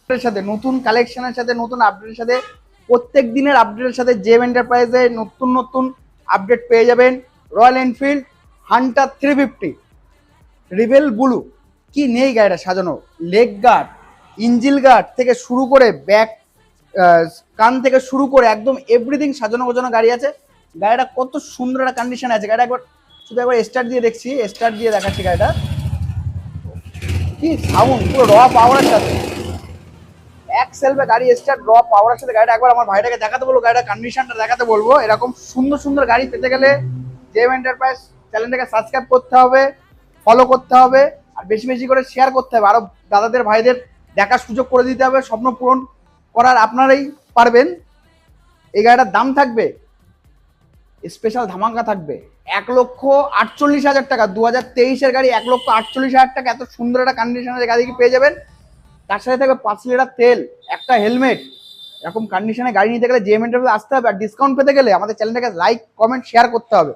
সাথে নতুন কালেকশনের সাথে নতুন আপডেটের সাথে প্রত্যেক দিনের আপডেটের সাথে জেম এন্টারপ্রাইজে নতুন নতুন আপডেট পেয়ে যাবেন। Royal Enfield Hunter 350 rebel blue, কি নেই গাড়িটা সাজানো, লেগ গার্ড, ইঞ্জিল গার্ড থেকে শুরু করে ব্যাক কান থেকে শুরু করে একদম এভরিথিং সাজানো গোছানো গাড়ি আছে। গাড়িটা কত সুন্দর একটা কন্ডিশন আছে। গাড়িটা একবার শুধু একবার স্টার্ট দিয়ে দেখছি, স্টার্ট দিয়ে দেখাচ্ছি গাড়িটা, কি সাউন্ড, পুরো র পাওয়ারের সাথে এক সেলফে গাড়ি স্টার্ট, র পাওয়ারের সাথে গাড়িটা একবার আমার ভাইটাকে দেখাতে বলবো, গাড়িটা কন্ডিশনটা দেখাতে বলবো। এরকম সুন্দর সুন্দর গাড়ি পেতে গেলে জেম এন্টারপ্রাইজ চ্যানেলটাকে সাবস্ক্রাইব করতে হবে, ফলো করতে হবে, আর বেশি বেশি করে শেয়ার করতে হবে। আরো দাদাদের ভাইদের দেখার সুযোগ করে দিতে হবে। স্বপ্ন পূরণ করার আপনারাই পারবেন। এই গাড়িটার দাম থাকবে স্পেশাল ধামাকা থাকবে 1,48,000 টাকা। 2023-এর গাড়ি 1,48,000 টাকা। এত সুন্দর একটা কন্ডিশনের গাড়ি পেয়ে যাবেন। তার সাথে থাকবে 5 লিটার তেল, একটা হেলমেট। এরকম কন্ডিশনে গাড়ি নিতে গেলে জেএম এন্টারপ্রাইজে আসতে হবে। আর ডিসকাউন্ট পেতে গেলে আমাদের চ্যানেলটাকে লাইক, কমেন্ট, শেয়ার করতে হবে।